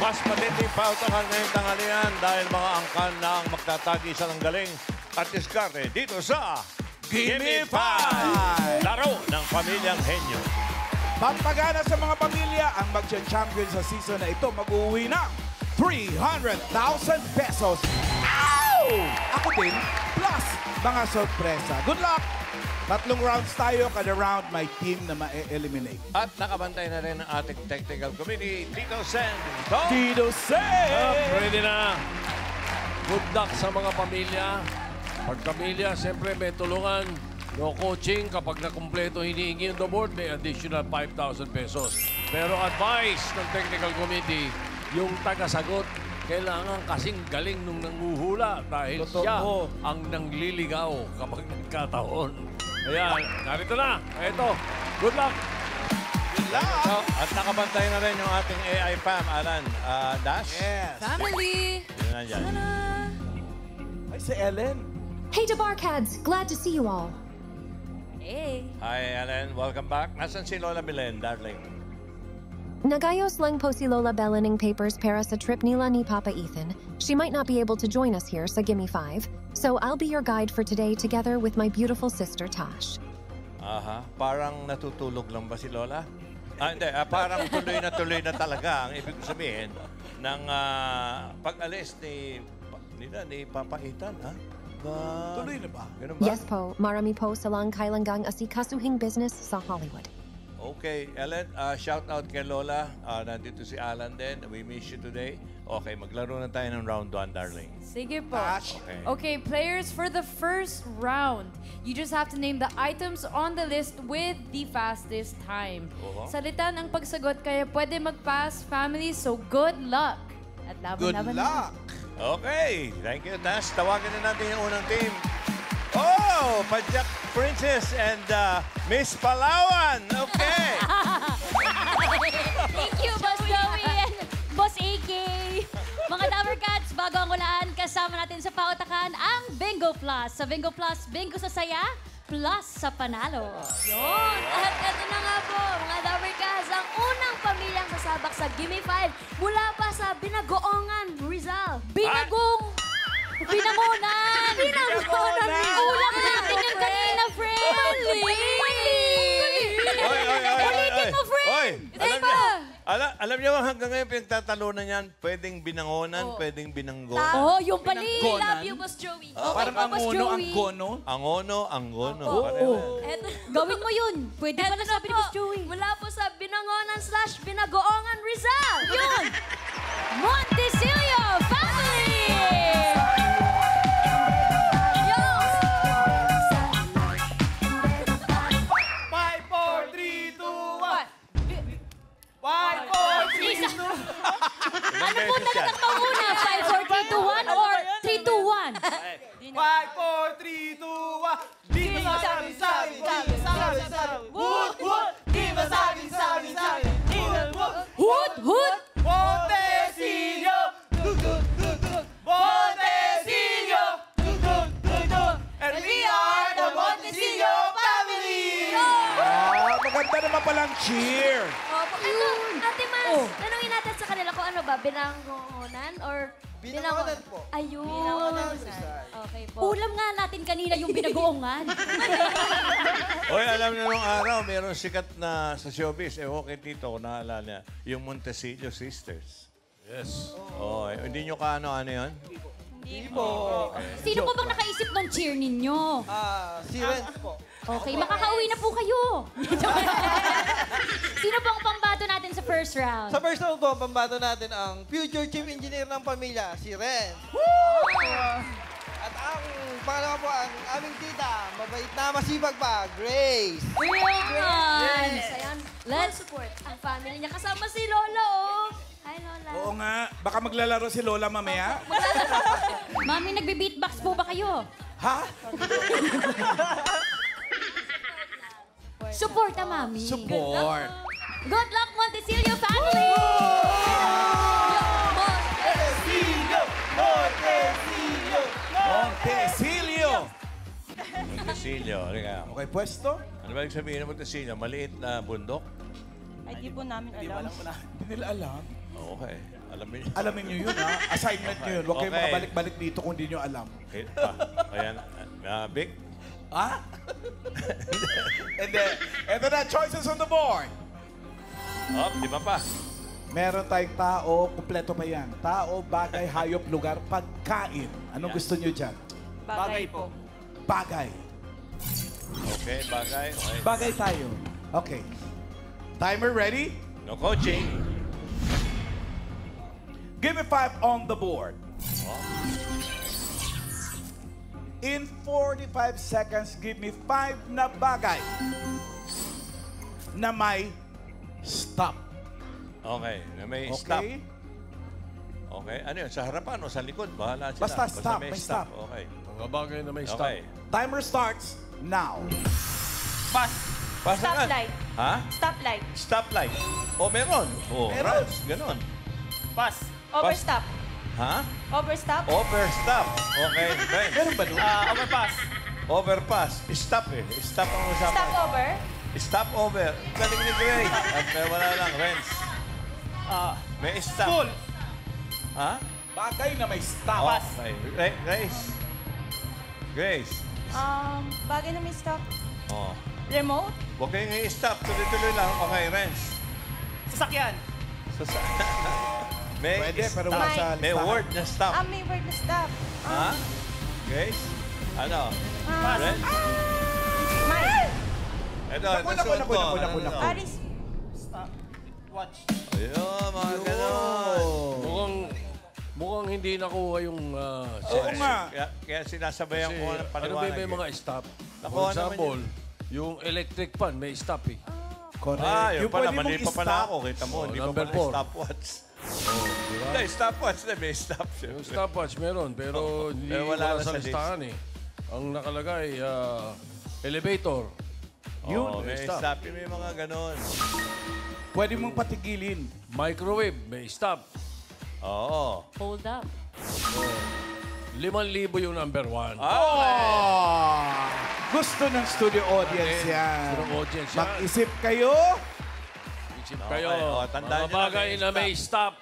Mas matindi pa utahan ngayong tanghalian dahil mga angkan na ang magtatagisa ng galing at diskarte dito sa Gimme 5! Laro ng Pamilyang Henyo. Pampagana sa mga pamilya ang mag-champion sa season na ito mag-uwi ng 300,000 pesos. Ow! Ako din, plus mga sorpresa. Good luck! Tatlong rounds tayo, kada round may team na ma-eliminate. At nakabantay na rin ang ating technical committee, Tito Sen. Tito Sen! Ready na. Good luck sa mga pamilya. Pag pamilya, siyempre may tulungan. No coaching. Kapag nakumpleto hinihingi yung the board, may additional 5,000 pesos. Pero advice ng technical committee, yung taga-sagot, kailangan kasing galing nung nanguhula dahil siya ang nangliligaw kapag nagkataon. Ayan, narito na. Ito, good luck. Good luck! At nakabantay na rin yung ating AI fam, Alan. Dash? Yes. Family! Yun na dyan. Ay, si Ellen. Hey, Debarkads! Glad to see you all. Hey! Hi, Alan. Welcome back. Nasaan si Lola Belen, darling? Nagayos lang po si Lola Belening papers para sa trip nila ni Papa Ethan. She might not be able to join us here sa Gimme 5, so I'll be your guide for today together with my beautiful sister Tash. Aha. Parang natutulog lang ba si Lola? Hindi. Parang tuloy na talaga ang ibig sabihin ng pag-alis ni Papa Ethan, ha? Tuloy na ba? Ganun ba? Yes po, marami po salang kailangang asikasuhing business sa Hollywood. Okay, Ellen, shout out kay Lola. Nandito si Alan din. We miss you today. Okay, maglaro na tayo ng round 1, darling. Sige po. Okay. Okay, players, for the first round, you just have to name the items on the list with the fastest time. Salitan ang pagsagot, kaya pwede mag-pass, family, so good luck. At Good laban-laban luck! Okay, thank you, Tash. Tawagin na natin yung unang team. Oh, Pajak Princess and Miss Palawan. Okay. Thank you, Boss Joey and Boss AK. Mga Dabber Cats, bago ang ulaan, kasama natin sa pautakan ang Bingo Plus. Sa Bingo Plus, bingo sa saya, plus sa panalo. Yun! At ito na nga po, mga Dabber Cats, ang unang pamilyang sasabak sa Gimme 5 mula pa sa Binagoongan, Rizal. Binagong! Binangonan! Binagonan! Ulam natin yung kanina, friend! Mali! Ulitin mo, friend! Alam niyo hanggang ngayon pinagtatalunan yan, pwedeng binangonan, pwedeng binanggo. Oh, yung pali! Love you, Boss Joey. Parang ang uno, ang gono. Ang gono. Gawin mo yun! Pwede ba na sabi ni Boss Joey? Mula po sa Binangonan/Binagoongan, Rizal. Yun! Montesilio Family! Ano po talagang pauna? 5, 4, 3, 2, 1 or 3, 2, 1? 5, 4, 3, 2, 1. Di ba sabi, Wood, wood. Di ba sabi, Hoot! Hoot! Montesilio. Montesilio. And we are the Montesilio family. Maganda naman palang cheer. Ito, Ate Mas, tanungin natin sa kanila kung ano ba, binangonan or Binangonan po. Ayun. Binangonan, Rizal. Okay po. Ulam nga natin kanina yung binagoongan. Oy, alam niyo nung araw, mayroong sikat na sa showbiz. Okay, Tito, kung naalala niya, yung Montesillo Sisters. Yes. Oh, hindi niyo kaano yun? Hindi po. Sino po bang nakaisip ng cheer ninyo? Si Renz po. Okay, makakauwi na po kayo. Sino po ang pambato natin sa first round? Sa first round po, pambato natin ang future chief engineer ng pamilya, si Renz. At ang pangalawa po, ang aming tita, mabait na masipag pa, Grace. Yes. Ayan, Let's support ang family niya. Kasama si Lola, oh. Hi, Lola. Oo nga. Baka maglalaro si Lola mamaya. Mami, nagbe-beatbox po ba kayo? Ha? Support na, Mami. Support. Good luck, Montesilio family! Montesilio! Montesilio! Montesilio. Montesilio, halika. Okay, pwesto? Ano ba yung sabihin ng Montesillo? Maliit na bundok? Ay, di po namin alam. Hindi nila alam. Okay. Alamin nyo yun, ha? Assignment nyo yun. Huwag kayong Okay. makabalik-balik dito kung di nyo alam. Okay. Ayan. Big. Ha? Hindi. Ito na, choices on the board. Oh, di ba pa? Meron tayong tao, kumpleto pa yan. Tao, bagay, hayop, lugar, pagkain. Anong gusto nyo dyan? Bagay po. Bagay. Okay, bagay. Okay. Bagay tayo. Okay. Timer ready? No coaching. Give me 5 on the board. In 45 seconds, give me 5 na bagay na may stop. Okay. Na may stop. Okay? Okay. Ano yun? Sa harapan o sa likod? Bahala sila. Basta stop, may may stop. Okay. Mga bagay na may stop. Okay. Timer starts now. Pass. Pass agad. Stoplight. Ha? Stoplight. Stoplight. O, meron. O, Meron. Rans. Ganon. Pass. Overstop. Ha? Overstop. Overstop. Okay. Friends. Meron ba doon? Overpass. Overpass. Stop eh. Stop ang usapan. Stop over. Stop over. Galing ni Gray. At wala lang, Renz. May stop. Full. Ha? Bagay na may stop. Okay. Grace. Grace. Bagay na may stop. Oh. Remote. Huwag kayong i-stop. Tuloy-tuloy lang. Okay, Renz. Sasakyan. May Pwede, pero stop. wala sa May listahan. word na stop. May word na stop. Ha? Grace? Ano? Renz? May. Ito, Naku, naku. Aris. Stop. Watch. Ayun, mga ganon. Mukhang hindi nakuha yung Oo nga. Kaya sinasabayan Kasi ko ng ano ba paliwanag. may mga stop? Nakuha For naman example, yung electric fan may stop eh. Correct. Yun Yung pala, pwede mali mong pa pala i-stop. ako. Kita mo, hindi pa number pala 4. stopwatch. Diba? Hindi, stopwatch na may stop. Yung stopwatch meron, pero hindi Pero wala wala na sa sa list. listahan eh. Ang nakalagay, elevator. Yun, Oh, may stop. stop. May mga ganon. Pwede mong patigilin. Microwave, may stop. Oo. Hold up. 5,000 yung number 1. Gusto ng studio audience yan. Studio audience yan. Mag-isip kayo. Isip Okay, kayo, tandaan mga nyo na, bagay may na may stop.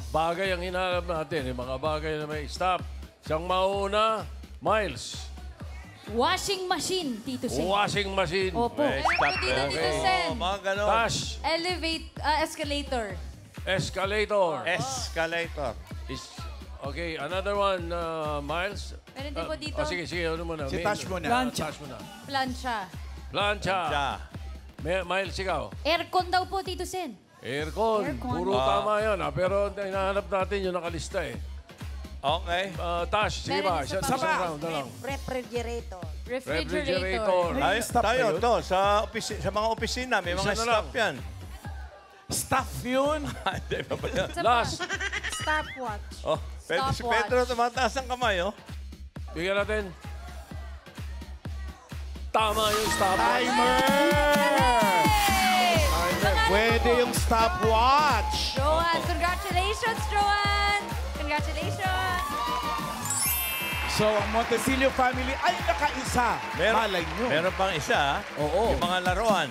Bagay ang hinahanap natin, mga bagay na may stop. Siyang mauna, Miles. Washing machine, Tito Sen. Washing machine. Opo. May stop. Pwede na dito, Oo, Sen. mga ganon. Tash, Escalator. escalator. Escalator. Okay, another one, Miles. Meron din po dito. Sige, ano muna. Si Tash muna. Tash muna. Plancha. Plancha. Siya. Miles, ikaw. Aircon daw po, Tito Sen. Aircon. Aircon. Puro tama yan. Pero hinahanap natin yung nakalista eh. Okay. Tash, sige Meron ba? isa pa. Isang round na lang. Refrigerator. Refrigerator. Ay, stop tayo ba yun? to. Sa mga opisina, may Isa mga na stop lang. yan. Staff yun. Hindi pa ba yan? Last. Stopwatch. Oh, si Stopwatch. Pedro tumataas ang kamay, oh. Bigyan natin. Tama yung stop. Timer! Pwede yung stopwatch. Joanne, congratulations, Joanne! Congratulations! So, ang Montesilio family ay nakaisa. Malay nyo. Meron pang isa, Oo. yung mga laruan.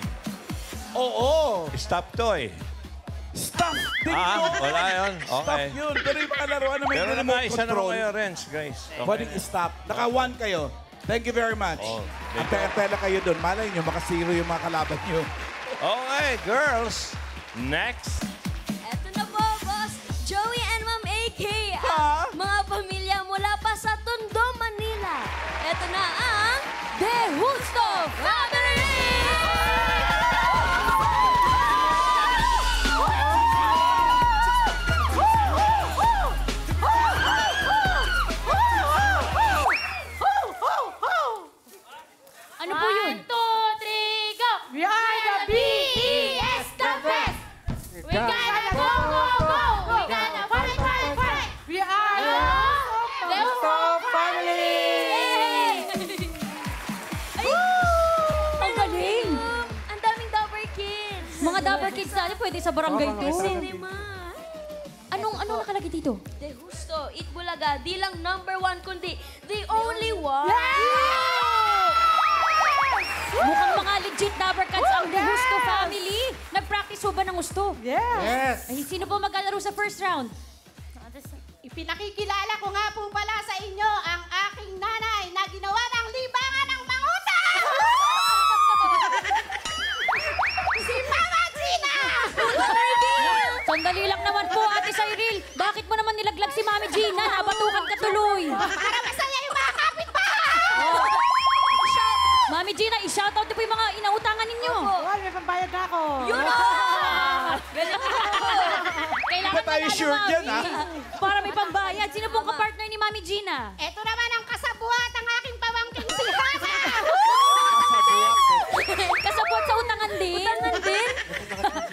Oo. Stop toy. Staff din yun. Wala yun. Staff Okay. yun. Pero yung mga laruan na may Meron remote naman isa naman control. kayo, Renz, guys. Okay. Pwedeng stop. Naka-1 kayo. Thank you very much. Oh, Ante-ante lang kayo doon. Malay nyo, maka-zero yung mga kalaban nyo. Okay, girls. Next. Eto na po, boss. Joey and Ma'am AK. Ha? Mga pamilya mula pa sa Tondo, Manila. Eto na ang De Justo Family! Ano po yun? 1, 2, 3, go! We are the BES, the best! We gotta go, go, go! We gotta fight, fight, fight! We are the Justo Family! Ay! Ang galing! Ang daming Dapper Kids! Mga Dapper Kids natin pwede sa barangay to. Anong nakalagay dito? De Justo, Eat Bulaga, di lang #1 kundi the only one! Mukhang mga legit Dapper Cats ang De Justo family. Nag-practice gusto ba ng gusto? Yes. Ay, sino po maglalaro sa first round? Ipinakikilala ko nga po pala sa inyo ang aking nanay na ginawa ng libangan ng manguta! Si Mama Gina! Sandali lang naman po, Ate Cyril. Bakit mo naman nilaglag si Mami Gina? Nabatukan ka tuloy. Para masaya yung mga kapitbahay! Mami Gina, i-shoutout niyo po yung mga inautangan ninyo. Well, may pambayad na ako. Yun na! Kailangan Ba tayo manalo, sure Mami. dyan, ha? Para may pambayad. Sino pong kapartner ni Mami Gina? Ito naman ang kasabuat ng aking pamangking si Hana! Kasabot sa utangan din. Utangan din?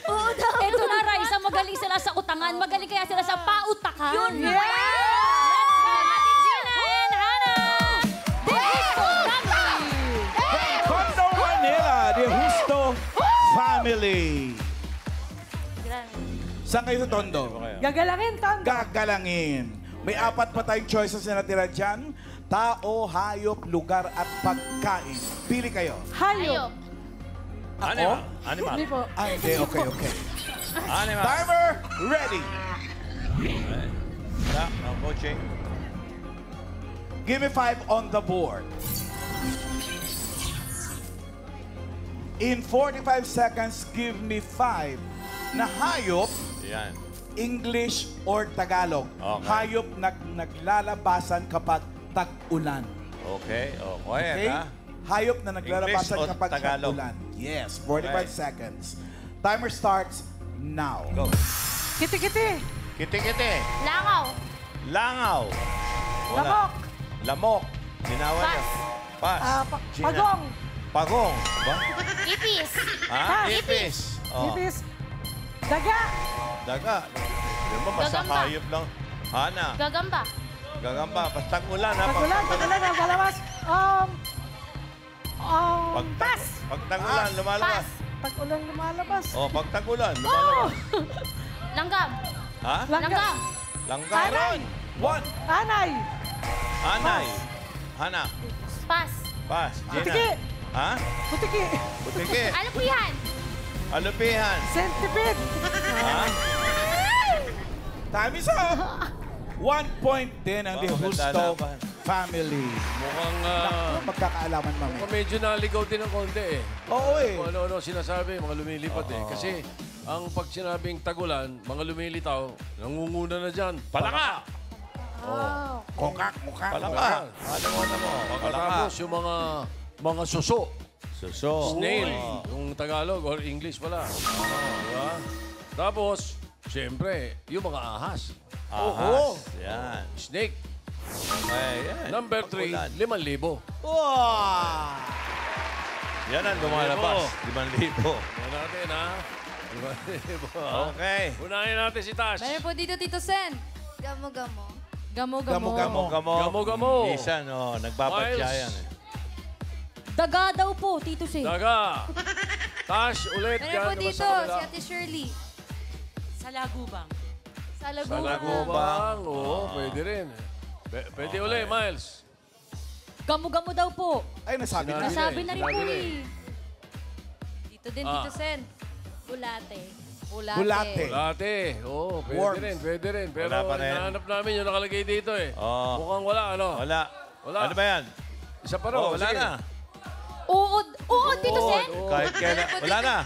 Oo daw. Ito na, Raisa, magaling sila sa utangan. Magaling kaya sila sa pautakan. Yun! Yeah! Let's go, Mami Gina and Hana! De Justo Family! Tondo Manila, the Justo Family. Saan kayo sa Tondo? Gagalangin, Tondo. Gagalangin. May 4 pa tayong choices na natira dyan. Tao, hayop, lugar at pagkain. Pili kayo. Hayop. Animal. Animal. Hindi po. Ah, hindi. Okay. Animal. Timer, ready. Coaching. Give me 5 on the board. In 45 seconds, give me 5 na hayop, Yan. English or Tagalog. Okay. Hayop na naglalabasan kapag tag-ulan. Okay. Okay? Ha? Hayop na naglalabasan English o kapag Tagalog? tag-ulan. Yes, 45 Okay. seconds. Timer starts now. Go. Kiti-kiti. Kiti-kiti. Langaw! Langaw. Lamok. Lamok. Ginawa niyo. Pass. Gina. Pagong. Pagong. Ba? Ipis! Ha? Pass. Ipis. Oh. Ibis. Daga. Daga. Di ba basta Gagamba. hayop lang? Hana. Gagamba! Gagamba. Basta ulan ha. Pagulan. Pagulan. Lumalabas. Pass. Pag tag-ulan, lumalabas. Pag-ulan lumalabas. Oh, pag tag-ulan, lumalabas. Langgam! Ha? Langgam! Langga. Anay. 1. Anay. Anay. Hana. Pass! Pass. Putiki. Gina. Ha? Putiki. Butiki. Ano po yan? Alupihan. Centipede. Ha? Time is up. 1 point din ang Oh, The maganda Justo laban. Family. Mukhang Magkakaalaman mamaya. medyo naligaw din ng konti eh. Oo eh. Kung ano-ano sinasabi, mga lumilipad eh. Kasi ang pag sinabing tagulan, mga lumilitaw, nangunguna na dyan. Palaka! Kokak, mukha. Palaka. Ano mo na mo? Palaka. Pagkatapos yung mga suso. Suso. Snail, Oh. yung Tagalog or English pala. Diba? Tapos, siyempre, yung mga ahas. Ahas. Yan. Snake. Ay, yan. Number 3, Ulan. 5,000. Wow! Yan ang lumalabas. 5,000. Yan natin, ha? 5,000. Okay. Unahin natin si Tash. Meron po dito, Tito Sen. Gamo-gamo. Gamo-gamo. Gamo-gamo. Gamo. Gamo-gamo. Isan, nagbabadya Miles. yan eh. Daga daw po, Tito Sen. Daga. Tash, ulit. Meron Yan po naman dito, sa kanila. si Ate Shirley. Salagubang. Salagubang. Salagubang. Oo, pwede rin. Pwede ulit, Miles. Gamo-gamo daw po. Ay, nasabi na. Nasabi na rin po Sinabi na eh. Dito din, Ah. Tito Sen. Bulate. Bulate. Late. Oo, pwede Worms. rin, pwede rin. Pero Wala pa rin. hinahanap namin yung nakalagay dito eh. Oo. Mukhang wala, ano? Wala. Wala. Ano ba yan? Isa pa raw. Oh, wala sige. na. Uod. Uod, Tito Sen. Oo. Kahit kailan. Wala na.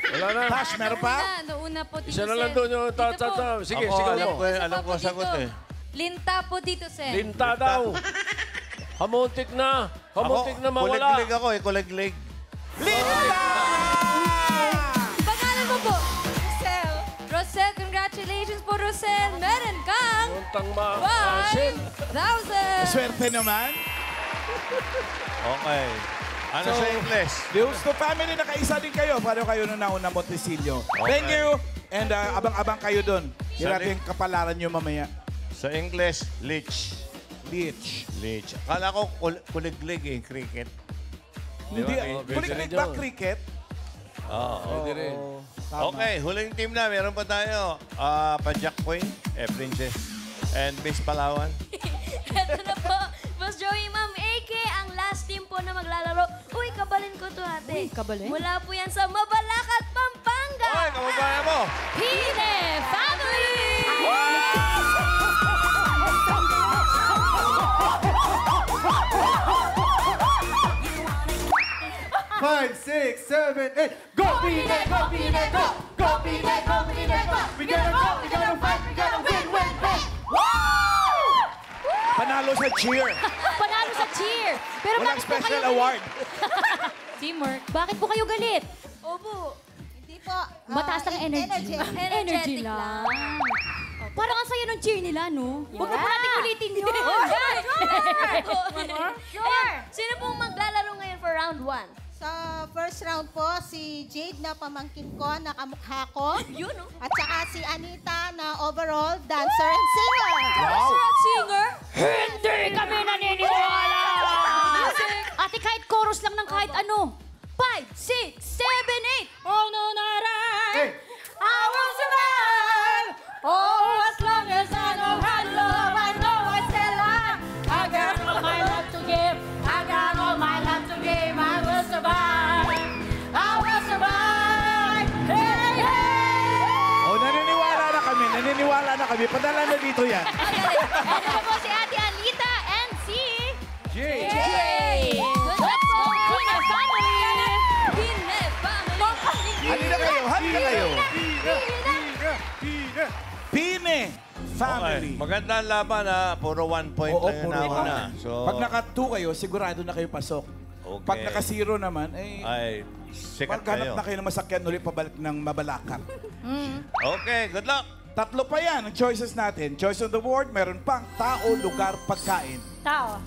Wala na. Tash, meron pa? Nauna po, Tito Isa na Sen. lang doon yung Dito po. Sige, Ako, sigaw alam mo. ko, alam ko ang sagot eh. Linta po, Tito Sen. Linta daw. Hamuntik na. Hamuntik na mawala. Kuliglig ako eh, kuliglig. Pangalan mo po? Rosel. Rosel, congratulations po, Rosel. Meron kang Muntang ma-asin. 5,000. Swerte naman. Okay. Ano sa English? The Justo Family, nakaisa din kayo. Paano kayo nung nauna Montesilio? Thank you. And abang-abang kayo dun. Hindi Sorry. natin yung kapalaran nyo mamaya. Sa English, leech. Leech. Leech. Akala ko kuliglig eh, cricket. Hindi. pwede Kulik-kulik rin ba yun. cricket? Oo. Pwede rin. Tama. Okay, huling team na. Meron pa tayo. Pajak Queen, Princess, and Miss Palawan. Ito na po, Boss Joey, Ma'am AK, ang last team po na maglalaro. Uy, kabalin ko to ate. Uy, kabalin? Mula po yan sa Mabalacat, Pampanga. Okay, kababayan mo. Pine Family! 5, 6, 7, 8. Go, Pine! Go, Pine! Go! Go, Pine! Go, Pine! Go! We gotta fight, we gotta win, win, win! Panalo sa cheer. Panalo sa cheer. Pero Walang bakit po special kayo award. Teamwork. Bakit po kayo galit? Opo. Hindi po. Mataas ang energy. Energetic lang. Parang ang saya ng cheer nila, no? Huwag na po Yeah. natin ulitin yun. Sure. Sino pong maglalaro ngayon for round 1? Sa first round po, si Jade na pamangkin ko, na kamukha ko. Yun, no? At saka si Anita na overall dancer and singer. Dancer at singer? Hindi kami naniniwala! Ate, kahit chorus lang ng kahit ano. 5, 6, 7, 8. Oh, no, naray! I will survive! Oh, as long as I know how to love, I know I still love. I got all my love to give. I got all my love to give. I will survive. I will survive. Hey, hey! Oh, naniniwala na kami. Padala na dito yan. Ano po si Ate Anita and si... Jay. Yay! Let's go, Pine Family! Pine Family. Halina kayo. Pine Family. Okay. Maganda ang laban ha. Puro 1 point Oo, lang puro yung one. na. So, Pag naka-2 kayo, sigurado na kayo pasok. Okay. Pag naka-0 naman, ay, sikat maghanap kayo. na kayo ng masakyan ulit pabalik ng Mabalacan. Okay, good luck. 3 pa yan ang choices natin. Choice on the board, meron pang tao, lugar, pagkain. Tao.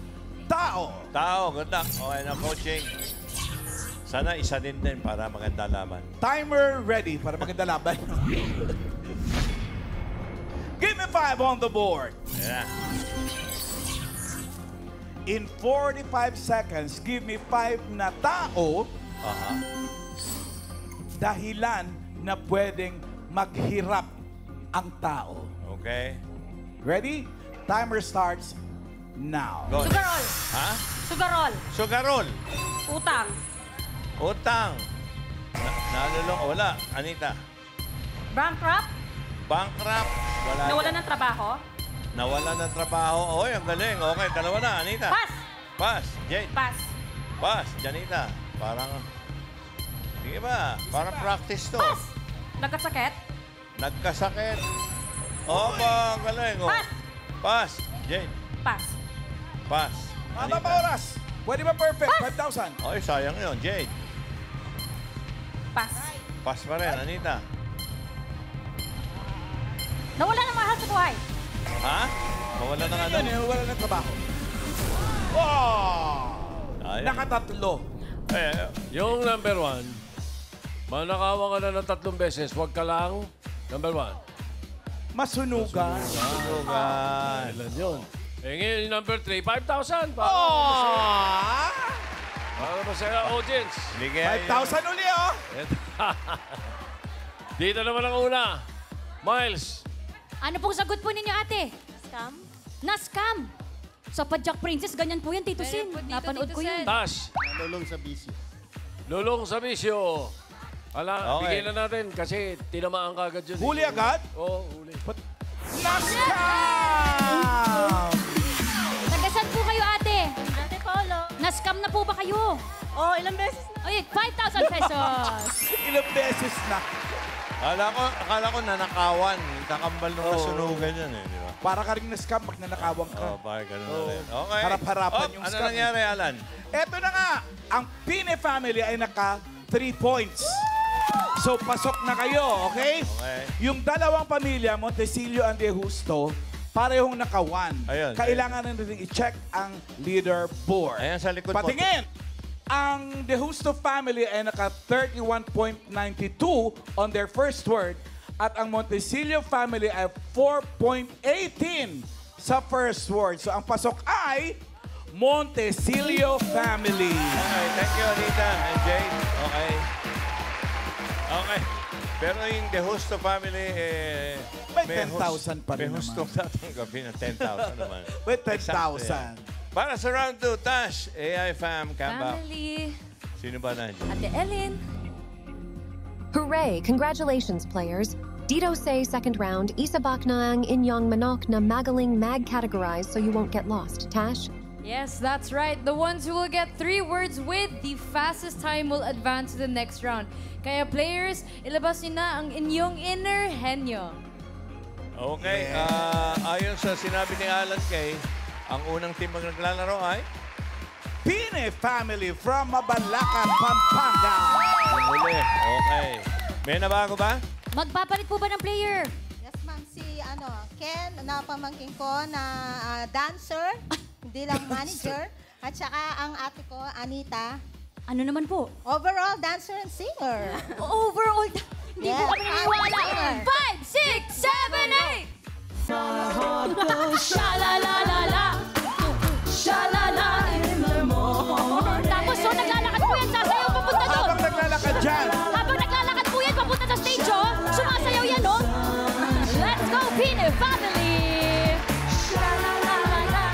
Tao. Tao, good luck. Okay na coaching. Sana isa din para maganda laban. Timer ready para maganda laban. Give me 5 on the board. Ayan. In 45 seconds, give me 5 na tao Aha. dahilan na pwedeng maghirap ang tao. Okay. Ready? Timer starts now. Go. Sugarol. Ha? Sugarol. Sugarol. Utang. Utang. Nalulong. Wala. Anita. Bankrupt. Bankrupt. Wala. Nawalan ng trabaho. Nawala ng trabaho. Oy, ang galing. Okay, dalawa na. Anita. Pass. Pass. Jade. Pass. Pass. Janita. Parang... Sige ba? Parang practice to. Pass. Nagkasakit. Nagkasakit. Oh, ba? Ang galing. Oh. Pass. Pass. Jade. Pass. Pass. Mama pa oras. Pwede ba perfect? 5,000. Oy, sayang yun. Jade. Pass. Pass pa rin. Anita. Nawala ng mahal sa buhay. Ha? Mawala na nga Yan eh, wala ng trabaho. Wow! Ayun. Nakatatlo. Eh, Yung number 1, manakawa ka na ng 3 beses, huwag ka lang. Number 1. Masunugan. sugan. Ilan yun? Eh ngayon, yung number 3, 5,000. Para ba sa audience? Ligay. 5,000 uli, oh! Dito naman ang una. Miles. Ano pong sagot po ninyo, ate? Scam? Na-scam. Sa Padjak Princess, ganyan po yan, Tito Sin. po dito, Napanood Tito ko yun. Sen. Tash. Lulong sa bisyo. Lulong sa bisyo. Ala, Okay. bigyan na natin kasi tinamaan ka agad yun. Huli agad? Oo, huli. Nascam! Nagasan po kayo, ate? Ate Paolo. Na-scam na po ba kayo? Oh, ilang beses na? Oy, 5,000 pesos. Ilang beses na. Akala ko nanakawan. Kakambal nung nasunugan yan eh. Di ba? Para ka rin na-scam pag nanakawang ka. Oh, parang ganun na rin. Okay. Harap-harapan yung Ano scam. nangyari, Alan? Eto na nga, ang Pine Family ay naka 3 points. So, pasok na kayo, okay? Okay. Yung dalawang pamilya, Montesilio and De Justo, parehong naka 1. Ayun. Kailangan na rin i-check ang leaderboard. Ayan sa likod mo. Patingin! Ang De Justo family ay naka 31.92 on their first word at ang Montesilio family ay 4.18 sa first word. So, ang pasok ay Montesilio family. Okay, thank you, Anita and Jade. Okay. Okay. Pero yung De Justo family, May 10,000 pa rin May Justo tatanggapin ng 10,000 naman. With Eksakto 10,000. Para sa round 2, Tash, AI Fam, Kamba. Family. Sino ba nandiyan? Ate Ellen. Hooray! Congratulations, players. Dito say second round, isa baknaang inyong manok na magaling mag categorized so you won't get lost. Tash? Yes, that's right. The ones who will get 3 words with the fastest time will advance to the next round. Kaya players, ilabas niyo na ang inyong inner henyo. Okay, ayon sa sinabi ni Alan Kay, ang unang team ang naglalaro ay Pine family from Mabalacan, Pampanga. yung huli. Okay. May nabago ba? Magpapalit po ba ng player? Yes, ma'am. Si Ken, na pamangkin ko na dancer, hindi lang manager. At saka ang ate ko, Anita, Ano naman po? overall dancer and singer. Overall, hindi po kami naniniwala. 5, 6, 7, 8! Sha-la-la-la-la! Sha-la-la in the morning. Tapos, so naglalakad po yan, sasayaw papunta doon. Habang naglalakad dyan. Habang naglalakad po yan, papunta sa stage, oh. Sumasayaw yan, oh. Let's go, Pine Family! Sha-la-la-la-la.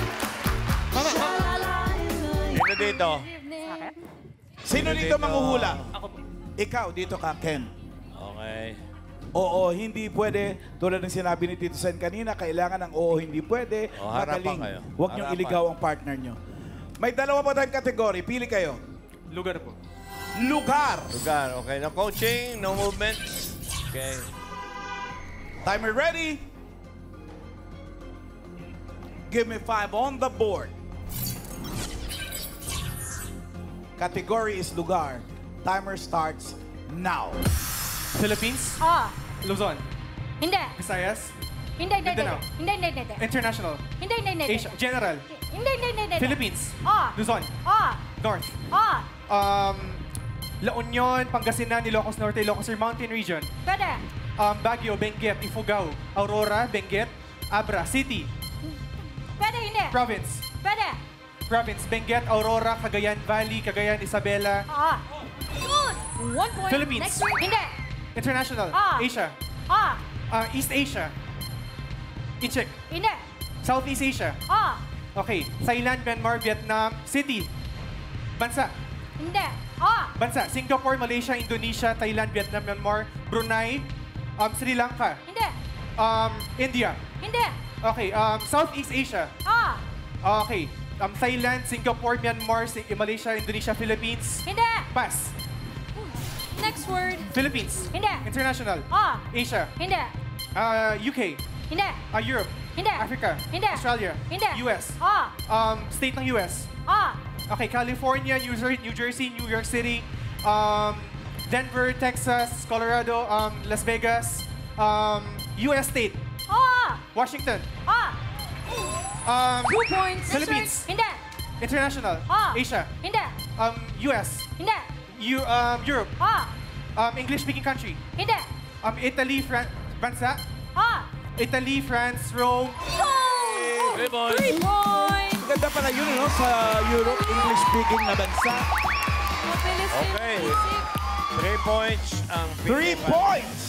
Sino dito? Sino dito manghuhula? Ikaw, dito ka, Ken. Okay. Oo, hindi pwede. Tulad ng sinabi ni Tito Sen kanina, kailangan ng oo, hindi pwede. O, harapan Magaling. kayo. Huwag niyong Harapan. iligaw ang partner niyo. May dalawa pa tayong kategory. Pili kayo. Lugar po. Lugar. Lugar. Okay. No coaching, no movements. Okay. Timer ready? Give me 5 on the board. Category is lugar. Timer starts now. Philippines, Ah, Luzon, hindi. Visayas, Hindi, hindi, Mindanao. hindi. Hindi, hindi, hindi. International, Hindi, hindi, hindi. Asia, General, Hindi, hindi, hindi, hindi. Philippines, Ah, Luzon, ah, North, ah. La Union, Pangasinan, Ilocos Norte, Ilocos Sur Mountain Region, Pwede. Baguio, Benguet, Ifugao, Aurora, Benguet, Abra, City, Pwede, hindi. Province, Pwede. Province, Benguet, Aurora, Cagayan Valley, Cagayan, Isabela, Ah. Good. 1 point. Philippines. Next word. Hindi. International, Ah. Asia, Ah. East Asia, Incheck, Hindi. Southeast Asia, Ah. okay, Thailand, Myanmar, Vietnam, City, Bansa, Hindi. Ah. Bansa, Singapore, Malaysia, Indonesia, Thailand, Vietnam, Myanmar, Brunei, Sri Lanka, Hindi. India. Hindi. Okay, Southeast Asia. Ah. Okay, Thailand, Singapore, Myanmar, Malaysia, Indonesia, Philippines. Hindi. Pass. Next word. Philippines. Hindi. International. Ah. Asia. Hindi. UK. Hindi. Europe. Hindi. Africa. Hindi. Australia. Hindi. US. Ah. State ng US. Ah. Okay, California, New Jersey, New York City, Denver, Texas, Colorado, Las Vegas, US State, Ah. Washington, Ah. 2 points. Philippines, Hindi. International, Ah. Asia, Hindi. US, Hindi. Europe, Ah. English-speaking country, Hindi. Italy, Bansa, Ah. Italy, France, Rome, 3 points. 3 points. Ganda pala yun, no? Sa Europe, English-speaking na bansa. Mabilis din. Okay. Isip. 3 points ang 3 points.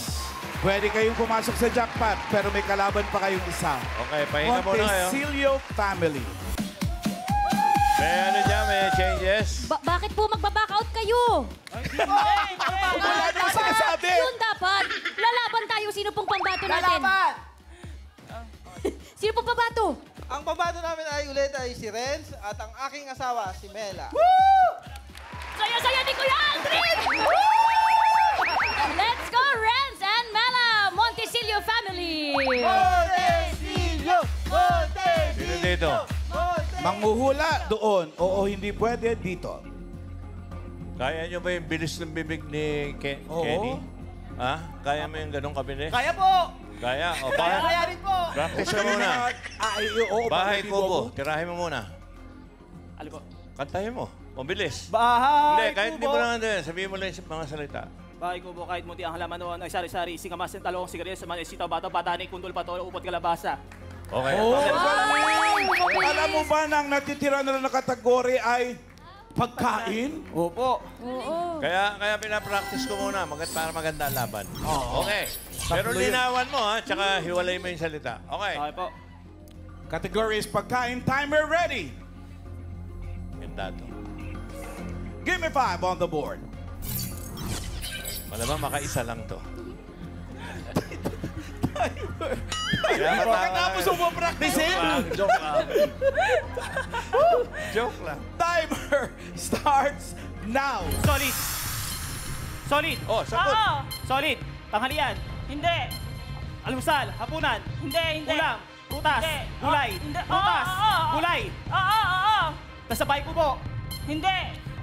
Pwede kayong pumasok sa jackpot, pero may kalaban pa kayong isa. Okay, pahinga muna kayo. Montesilio family. May ano dyan, may changes. Bakit po magbaback out kayo? Wala nang sinasabi. Yun dapat. Lalaban tayo. Sino pong pambato natin? Sino pong pambato? Ang pabato namin ay ulit ay si Renz at ang aking asawa, si Mela. Saya-saya ni Kuya Aldrin! Let's go, Renz and Mela, Montesilio family! Montesilio! Sino dito? Manghuhula doon. Oo, hindi pwede dito. Kaya nyo ba yung bilis ng bibig ni Oo. Kenny? Ha? Kaya mo yung ganong kabili? Kaya po! Kaya? O, bahay. rin po! Practice ka muna. Oo, Bahay bakit kubo. hindi Tirahin mo muna. Ano po? Kantahin mo. Mabilis. Bahay Hindi, kahit hindi mo lang din. Sabihin mo lang yung mga salita. Bahay ko po kahit munti ang halaman noon ay sari-sari, singamasin, talong, sigarilyo, saman, sitaw, bata, patani, kundul, patolo, upot, kalabasa. Okay. Oh, alam mo ba nang natitira na lang na kategory ay pagkain? Opo. Kaya pinapractice ko muna para maganda ang laban. Okay. Pero Tatlo yun. linawan mo ha, tsaka hiwalay mo yung salita. Okay. Okay po. Category is pagkain. Timer ready. Ganda to. Give me 5 on the board. Malamang makaisa lang to. Pagkatapos mo practicein. Joke lang. Joke lang. Timer starts now. Solid. Solid. Oh, sagot. Solid. Tanghalian. Hindi. Almusal. Hapunan. Hindi. Ulam. Prutas. Hindi. Gulay. Hindi. Prutas. Gulay. Oo. Nasabay po po. Hindi.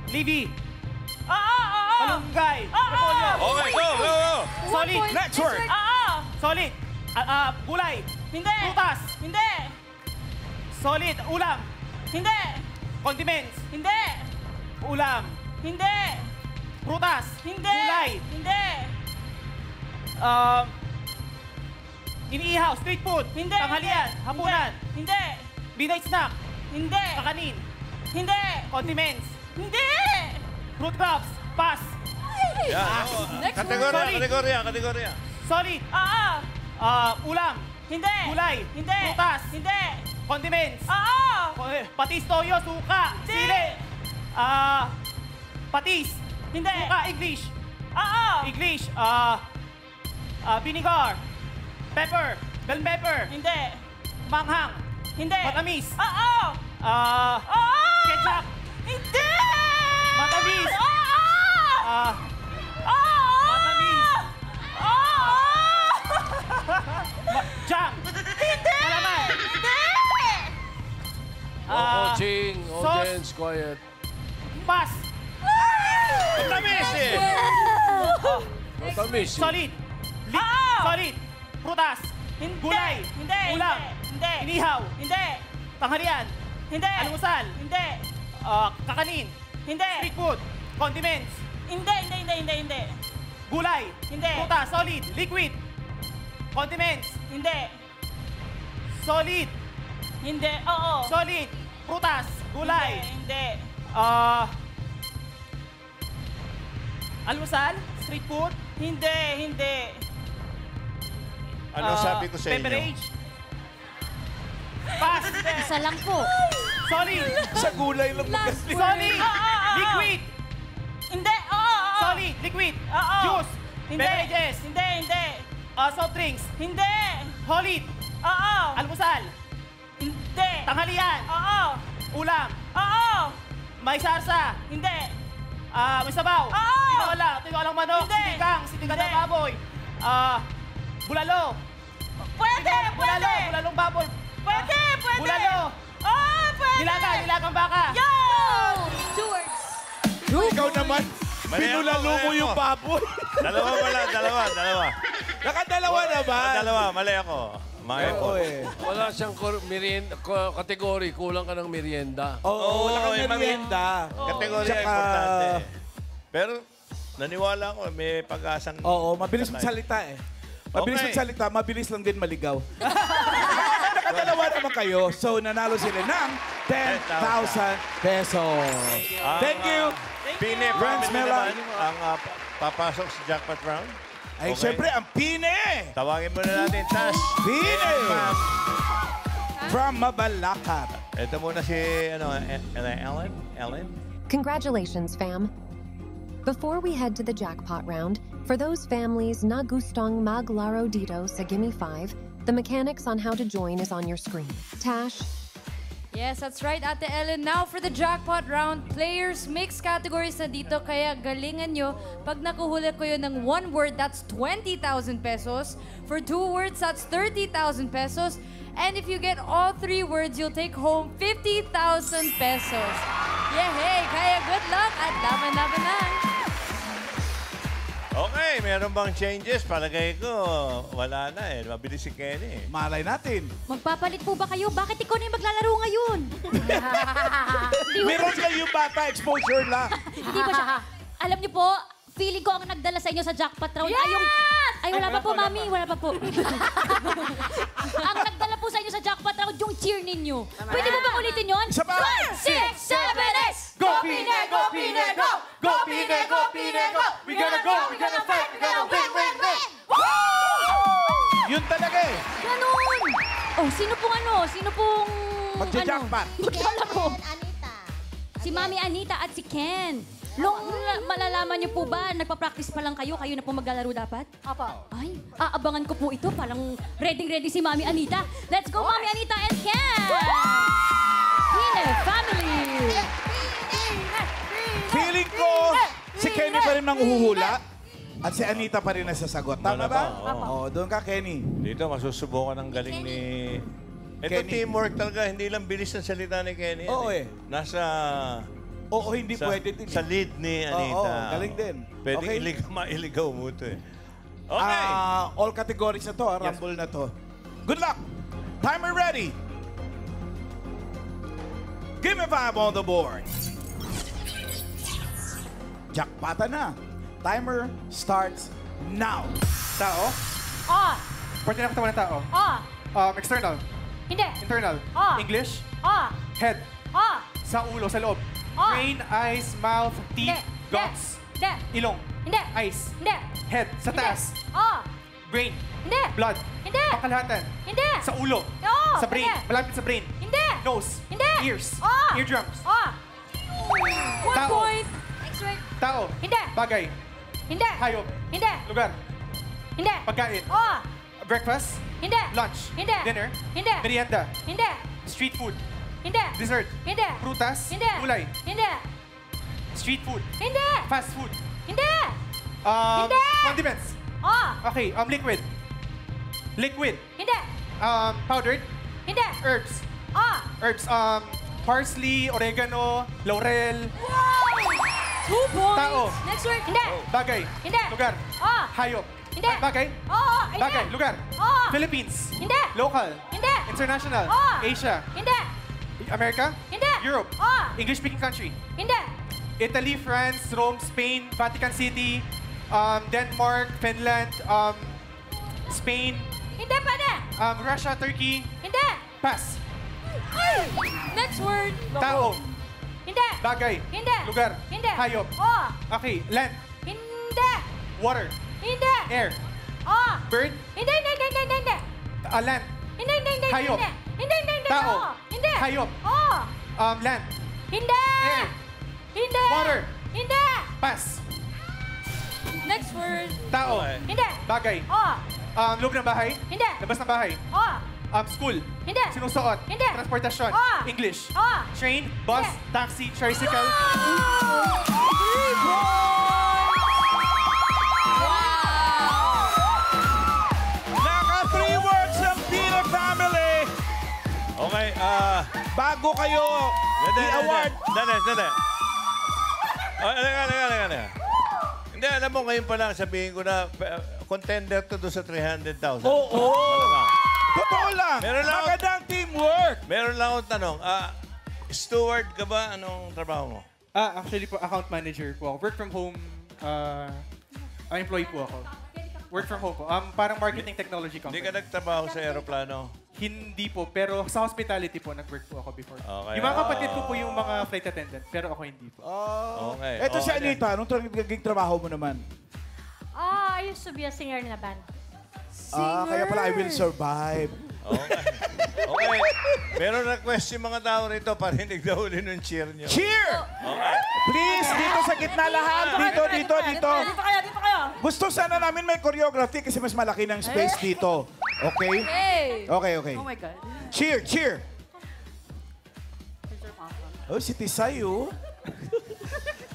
Livi. Oo. Malunggay. Repolyo. Okay, go. Solid. Next word. Oo. Solid. Gulay. Hindi. Prutas. Hindi. Solid. Ulam. Hindi. Condiments. Hindi. Ulam. Hindi. Prutas. Hindi. Gulay. Hindi. Iniihaw. Street food. Hindi. Tanghalian. Hapunan. Hindi. Midnight snack. Hindi. Kakanin. Hindi. Condiments. Hindi. Fruit crops. Pass. Yan. Kategorya. Solid. Oo. Ulam. Hindi. Gulay. Hindi. Prutas. Hindi. Condiments. Oo. Patis, toyo, suka. Hindi. Sili. Patis. Hindi. Suka, English. Oo. English. Vinegar. Pepper. Bell pepper. Hindi. Manghang. Hindi. Matamis. Oo. Oo. Ketchup. Hindi. Matamis. Oo. Matamis. Jam. Hindi. Malaman. Hindi. Coaching, sauce. audience, quiet. Pass. Matamis eh. Matamis. Solid. Solid. Prutas. Hindi. Gulay. Hindi. Ulam. Hindi. Inihaw. Hindi. Tanghalian. Hindi. Almusal. Hindi. Kakanin. Hindi. Street food. Condiments. Hindi. Gulay. Hindi. Prutas. Solid. Liquid. Condiments. Hindi. Solid. Hindi. Oo. Solid. Prutas. Gulay. Hindi. Almusal. Street food. Hindi. Ano sabi ko sa inyo? Beverage. Pass. Isa lang po. Solid. Sa gulay lang magaling. Solid. Liquid. Hindi. Oo. Solid. Liquid. Oo. Juice. Hindi. Beverages. Hindi. Soft drinks. Hindi. Solid. Oo. Almusal. Hindi. Tanghalian. Oo. Ulam. Oo. May sarsa. Hindi. May sabaw. Oo. Tinolang manok. Hindi. Sinigang na Hindi. baboy. Bulalo. Pwede. Bulalong baboy. Pwede. Bulalo. Oo, pwede. Nilagang baka. Yo! Stewards. Ikaw naman, Mali ako, pinulalo mo mali yung ako. baboy. Dalawa. Nakadalawa naman. Dalawa, mali ako. Mga Oo effort. eh. Wala siyang kategory. Kulang ka ng merienda. Oo, wala kang may merienda. Kategorya Tsaka- importante. Pero naniwala ko may pag-asang... Oo, mabilis magsalita eh. Mabilis Okay. magsalita, mabilis lang din maligaw. Nakadalawa naman kayo, so nanalo sila ng 10,000 pesos. Thank you. Pine Franz family Mela. naman ang papasok sa jackpot round. Ay, syempre, ang Pine! Tawagin muna natin, Tash. Pine! Ma'am. From Mabalacat. Ito muna si Ellen. Congratulations, fam. Before we head to the jackpot round, for those families na gustong maglaro dito sa Gimme 5, the mechanics on how to join is on your screen. Tash, Yes, that's right, Ate Ellen. Now for the jackpot round, players mixed categories na dito, kaya galingan nyo. Pag nakuhuli kayo ng 1 word, that's 20,000 pesos. For 2 words, that's 30,000 pesos. And if you get all 3 words, you'll take home 50,000 pesos. Yay! Kaya good luck at laban-laban na. Okay, meron bang changes? Palagay ko, wala na eh. Mabilis si Kenny. Malay natin. Magpapalit po ba kayo? Bakit ikaw na yung maglalaro ngayon? Meron kayo bata, exposure lang. Hindi ba siya? Alam niyo po, feeling ko ang nagdala sa inyo sa jackpot round ay yung... Ay, wala pa po, Mami. Wala pa po. Ang nagdala po sa inyo sa jackpot round, yung cheer ninyo. Pwede mo bang ulitin yun? Isa pa! 5, 6, 7, 8! Go, Pine! Go, Pine! Go! Go, Pine! Go, Pine! Go! We gotta go! We gotta fight! We gotta win! Win! Win! Yun talaga eh. Ganun! Oh, sino pong Magja-jackpot. Maglalaro. Si Mami Anita at si Ken. malalaman niyo po ba, nagpa-practice pa lang kayo na po maglalaro dapat? Apa. Ay, aabangan ko po ito. Parang ready si Mami Anita. Let's go, Mami Anita and Ken! Pine Family! Feeling ko, si Kenny pa rin ang uhuhula at si Anita pa rin nasasagot. Tama ba? Oo, doon ka, Kenny. Dito, masusubukan ang galing ni... Ito Kenny. teamwork talaga. Hindi lang bilis ng salita ni Kenny. Oo Nasa... Oo, hindi pwede din. Sa lead ni Anita. Oo, galing din. Pwede Okay. mailigaw mo ito eh. Okay. All categories na to, rumble na to. Good luck! Timer ready! Give me 5 on the board. Jackpota na. Timer starts now. Tao? Ah. Parte ng katawan ng tao. External. Hindi. Internal. English. Head. Sa ulo, sa loob. Brain, eyes, mouth, teeth, guts. Hindi. Ilong. Hindi. Eyes. Hindi. Head. Sa taas. Brain. Hindi. Blood. Hindi. Pangkalahatan. Hindi. Sa ulo. Sa brain. Hindi. Malapit sa brain. Hindi. Nose. Hindi. Ears. Ah. Eardrums. 1 Tao. point. Next word. Tao. Hindi. Bagay. Hindi. Hayop. Hindi. Lugar. Hindi. Pagkain. Breakfast. Hindi. Lunch. Hindi. Dinner. Hindi. Merienda. Hindi. Street food. Hindi. Dessert. Hindi. Prutas. Hindi. Gulay. Hindi. Street food. Hindi. Fast food. Hindi. Hindi. Condiments. Okay. Liquid. Liquid. Hindi. Powdered. Hindi. Herbs. Herbs. Parsley, oregano, laurel. 2 points. Tao. Next word. Hindi. Bagay. Hindi. Lugar. Hindi. Hayop. Bagay. Hindi. Bagay. Lugar. Philippines. Hindi. Local. Hindi. International. Asia. Hindi. America. Hindi. Europe. English-speaking country. Hindi. Italy, France, Rome, Spain, Vatican City, Denmark, Finland, Spain, Hindi pwede. Russia, Turkey. Hindi. Pass. Next word. Tao. Hindi. Bagay. Hindi. Lugar. Hindi. Hayop. Okay. Land. Hindi. Water. Hindi. Air. Bird. Hindi. Land. Hindi. Hayop. Hindi. Tao. Hindi. Hayop. Land. Hindi. Air. Hindi. Water. Hindi. Pass. Next word. Tao. Hindi. Bagay. Loob ng bahay. Hindi. Labas ng bahay. School. Hindi. Sinusuot. Hindi. Transportasyon. English. Train, bus, taxi, tricycle. Naka 3 words ng Pina Family. Okay, Bago kayo i-award. Dali. Halika. Hindi, alam mo, ngayon pa lang sabihin ko na contender to doon sa 300,000. Oo. Malamang. Totoo lang. Magandang teamwork. Meron lang akong tanong. Steward ka ba? Anong trabaho mo? Actually po, account manager po ako. Work from home, employee po ako. Work from home po. Parang marketing technology company. Hindi ka nagtrabaho sa aeroplano? Hindi po, pero sa hospitality po, nag-work po ako before. Okay. Yung mga kapatid ko po yung mga flight attendant, pero ako hindi po. Okay. Ito si Anita. Anong naging trabaho mo naman? I used to be a singer in a band. Kaya pala I will survive. Okay. Meron request yung mga tao rito. Parinig daw ulit ng cheer nyo. Cheer! Okay. Please, dito sa gitna lahat. Dito. Dito kayo. Gusto sana namin may choreography kasi mas malaki ng space dito. Okay? Okay. Oh my God. Cheer. Oh, si Tisay, oh.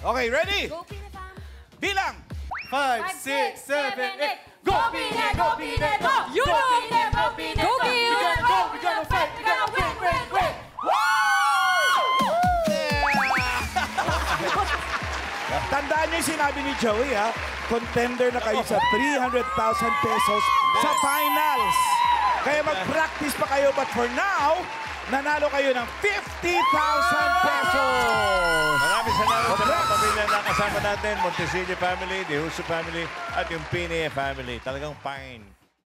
Okay, ready? Bilang. 5, 6, 7, 8. Go, Pine, go, Pine, go! You go, Pine, go, Pine, go! Go, We're gonna fight, we're gonna win! Tandaan niyo yung sinabi ni Joey, ha? Contender na kayo sa 300,000 pesos sa finals. Kaya mag-practice pa kayo. But for now, nanalo kayo ng 50,000 pesos. Maraming salamat sa mga pamilya na kasama natin. Montecillo family, De Huso family, at yung Pine family. Talagang fine.